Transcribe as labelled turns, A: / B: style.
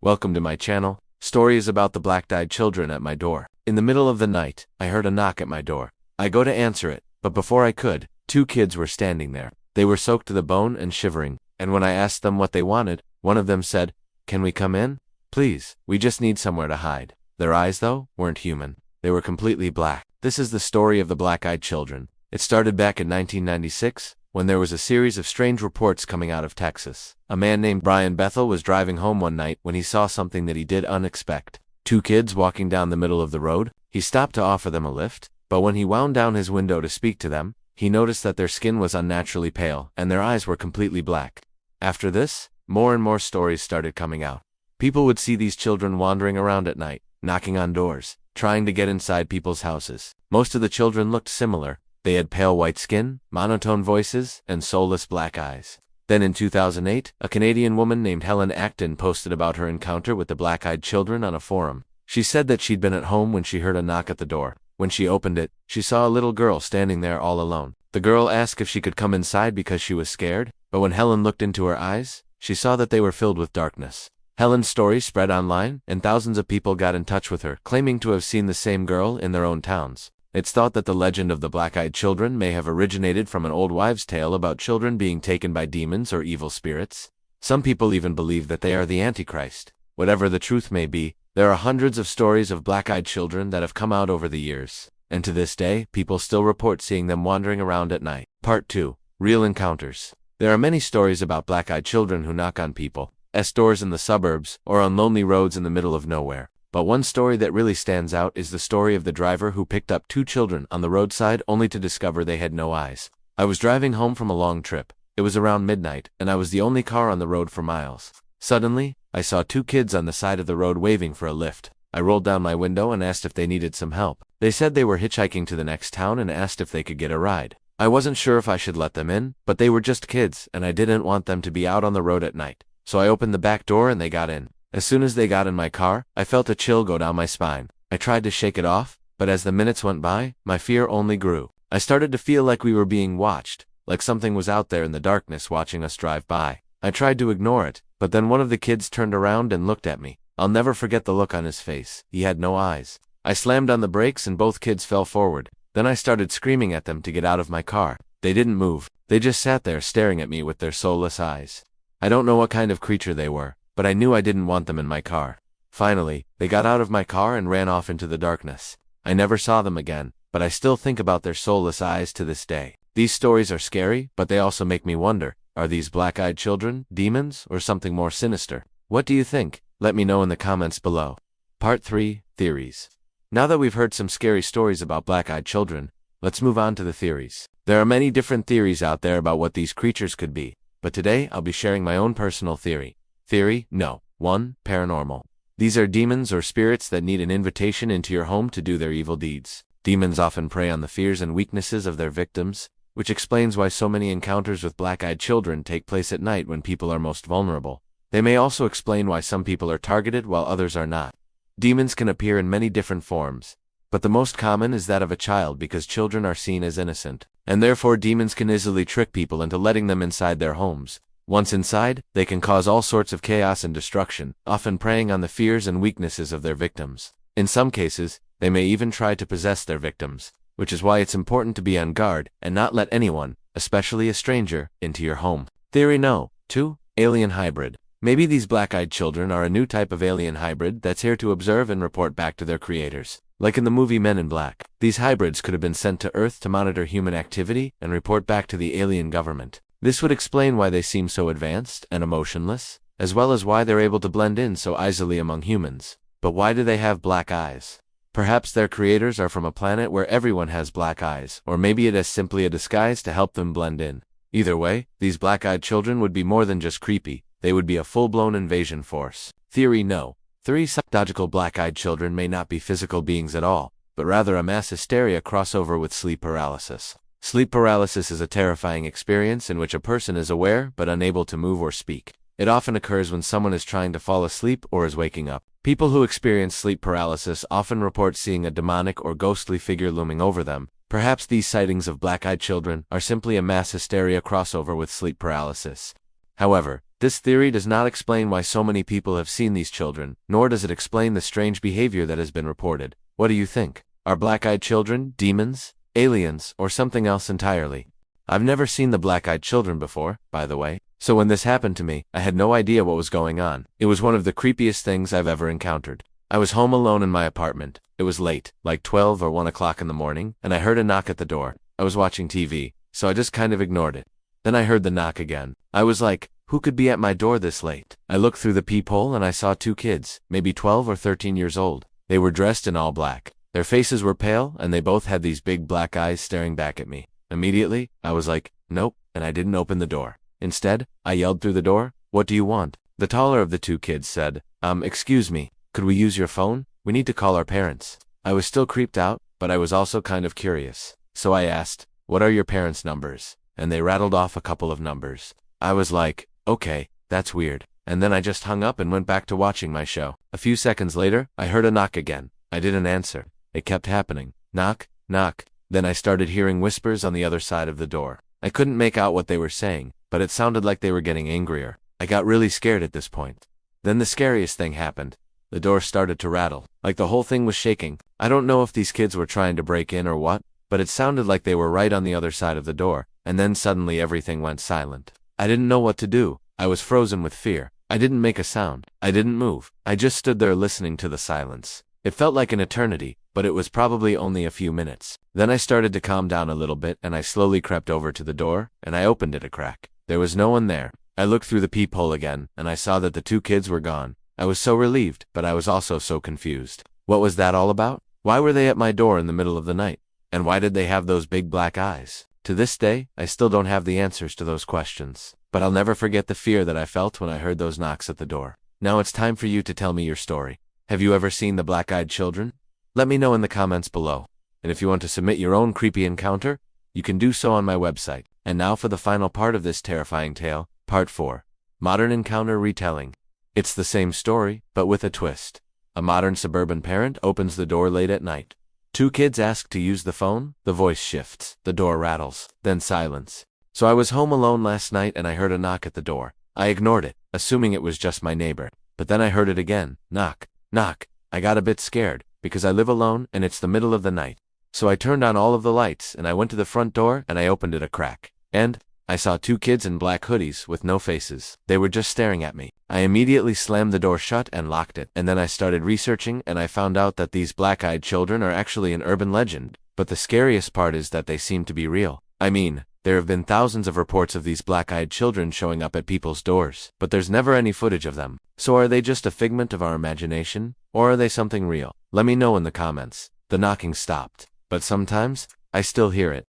A: Welcome to my channel. Stories about the black-eyed children at my door. In the middle of the night, I heard a knock at my door. I go to answer it, but before I could, two kids were standing there. They were soaked to the bone and shivering, and when I asked them what they wanted, one of them said, "Can we come in? Please, we just need somewhere to hide." Their eyes, though, weren't human. They were completely black. This is the story of the black-eyed children. It started back in 1996, when there was a series of strange reports coming out of Texas. A man named Brian Bethel was driving home one night when he saw something that he did unexpect. Two kids walking down the middle of the road. He stopped to offer them a lift, but when he wound down his window to speak to them, he noticed that their skin was unnaturally pale and their eyes were completely black. After this, more and more stories started coming out. People would see these children wandering around at night, knocking on doors, trying to get inside people's houses. Most of the children looked similar. They had pale white skin, monotone voices, and soulless black eyes. Then in 2008, a Canadian woman named Helen Acton posted about her encounter with the black-eyed children on a forum. She said that she'd been at home when she heard a knock at the door. When she opened it, she saw a little girl standing there all alone. The girl asked if she could come inside because she was scared, but when Helen looked into her eyes, she saw that they were filled with darkness. Helen's story spread online, and thousands of people got in touch with her, claiming to have seen the same girl in their own towns. It's thought that the legend of the black-eyed children may have originated from an old wives' tale about children being taken by demons or evil spirits. Some people even believe that they are the Antichrist. Whatever the truth may be, there are hundreds of stories of black-eyed children that have come out over the years, and to this day, people still report seeing them wandering around at night. Part 2. Real Encounters. There are many stories about black-eyed children who knock on people's doors in the suburbs or on lonely roads in the middle of nowhere. But one story that really stands out is the story of the driver who picked up two children on the roadside only to discover they had no eyes. I was driving home from a long trip. It was around midnight, and I was the only car on the road for miles. Suddenly, I saw two kids on the side of the road waving for a lift. I rolled down my window and asked if they needed some help. They said they were hitchhiking to the next town and asked if they could get a ride. I wasn't sure if I should let them in, but they were just kids, and I didn't want them to be out on the road at night. So I opened the back door and they got in. As soon as they got in my car, I felt a chill go down my spine. I tried to shake it off, but as the minutes went by, my fear only grew. I started to feel like we were being watched, like something was out there in the darkness watching us drive by. I tried to ignore it, but then one of the kids turned around and looked at me. I'll never forget the look on his face. He had no eyes. I slammed on the brakes and both kids fell forward. Then I started screaming at them to get out of my car. They didn't move. They just sat there staring at me with their soulless eyes. I don't know what kind of creature they were, but I knew I didn't want them in my car. Finally, they got out of my car and ran off into the darkness. I never saw them again, but I still think about their soulless eyes to this day. These stories are scary, but they also make me wonder, are these black-eyed children demons or something more sinister? What do you think? Let me know in the comments below. Part 3. Theories. Now that we've heard some scary stories about black-eyed children, let's move on to the theories. There are many different theories out there about what these creatures could be, but today I'll be sharing my own personal theory. Theory No. 1. Paranormal. These are demons or spirits that need an invitation into your home to do their evil deeds. Demons often prey on the fears and weaknesses of their victims, which explains why so many encounters with black-eyed children take place at night when people are most vulnerable. They may also explain why some people are targeted while others are not. Demons can appear in many different forms, but the most common is that of a child because children are seen as innocent, and therefore demons can easily trick people into letting them inside their homes. Once inside, they can cause all sorts of chaos and destruction, often preying on the fears and weaknesses of their victims. In some cases, they may even try to possess their victims, which is why it's important to be on guard and not let anyone, especially a stranger, into your home. Theory No. 2. Alien hybrid. Maybe these black-eyed children are a new type of alien hybrid that's here to observe and report back to their creators. Like in the movie Men in Black, these hybrids could have been sent to Earth to monitor human activity and report back to the alien government. This would explain why they seem so advanced and emotionless, as well as why they're able to blend in so easily among humans. But why do they have black eyes? Perhaps their creators are from a planet where everyone has black eyes, or maybe it is simply a disguise to help them blend in. Either way, these black-eyed children would be more than just creepy. They would be a full-blown invasion force. Theory No. 3. Psychological black-eyed children may not be physical beings at all, but rather a mass hysteria crossover with sleep paralysis. Sleep paralysis is a terrifying experience in which a person is aware but unable to move or speak. It often occurs when someone is trying to fall asleep or is waking up. People who experience sleep paralysis often report seeing a demonic or ghostly figure looming over them. Perhaps these sightings of black-eyed children are simply a mass hysteria crossover with sleep paralysis. However, This theory does not explain why so many people have seen these children, nor does it explain the strange behavior that has been reported. What do you think? Are black-eyed children demons, aliens, or something else entirely? I've never seen the black-eyed children before, by the way, so when this happened to me, I had no idea what was going on. It was one of the creepiest things I've ever encountered. I was home alone in my apartment. It was late, like 12 or 1 o'clock in the morning, and I heard a knock at the door. I was watching TV, so I just kind of ignored it. Then I heard the knock again. I was like, who could be at my door this late? I looked through the peephole and I saw 2 kids, maybe 12 or 13 years old. They were dressed in all black. Their faces were pale, and they both had these big black eyes staring back at me. Immediately, I was like, nope, and I didn't open the door. Instead, I yelled through the door, what do you want? The taller of the 2 kids said, excuse me, could we use your phone? We need to call our parents. I was still creeped out, but I was also kind of curious. So I asked, what are your parents' numbers? And they rattled off a couple of numbers. I was like, okay, that's weird. And then I just hung up and went back to watching my show. A few seconds later, I heard a knock again. I didn't answer. It kept happening. Knock, knock. Then I started hearing whispers on the other side of the door. I couldn't make out what they were saying, but it sounded like they were getting angrier. I got really scared at this point. Then the scariest thing happened. The door started to rattle, like the whole thing was shaking. I don't know if these kids were trying to break in or what, but it sounded like they were right on the other side of the door, and then suddenly everything went silent. I didn't know what to do. I was frozen with fear. I didn't make a sound. I didn't move. I just stood there listening to the silence. It felt like an eternity, but it was probably only a few minutes. Then I started to calm down a little bit, and I slowly crept over to the door, and I opened it a crack. There was no one there. I looked through the peephole again, and I saw that the 2 kids were gone. I was so relieved, but I was also so confused. What was that all about? Why were they at my door in the middle of the night? And why did they have those big black eyes? To this day, I still don't have the answers to those questions. But I'll never forget the fear that I felt when I heard those knocks at the door. Now it's time for you to tell me your story. Have you ever seen the black-eyed children? Let me know in the comments below. And if you want to submit your own creepy encounter, you can do so on my website. And now for the final part of this terrifying tale, Part 4. Modern Encounter Retelling. It's the same story, but with a twist. A modern suburban parent opens the door late at night. 2 kids ask to use the phone, the voice shifts, the door rattles, then silence. So I was home alone last night and I heard a knock at the door. I ignored it, assuming it was just my neighbor. But then I heard it again, knock, knock. I got a bit scared, because I live alone and it's the middle of the night. So I turned on all of the lights and I went to the front door and I opened it a crack. And I saw 2 kids in black hoodies with no faces. They were just staring at me. I immediately slammed the door shut and locked it, and then I started researching and I found out that these black-eyed children are actually an urban legend. But the scariest part is that they seem to be real. I mean, there have been thousands of reports of these black-eyed children showing up at people's doors, but there's never any footage of them. So are they just a figment of our imagination, or are they something real? Let me know in the comments. The knocking stopped, but sometimes, I still hear it.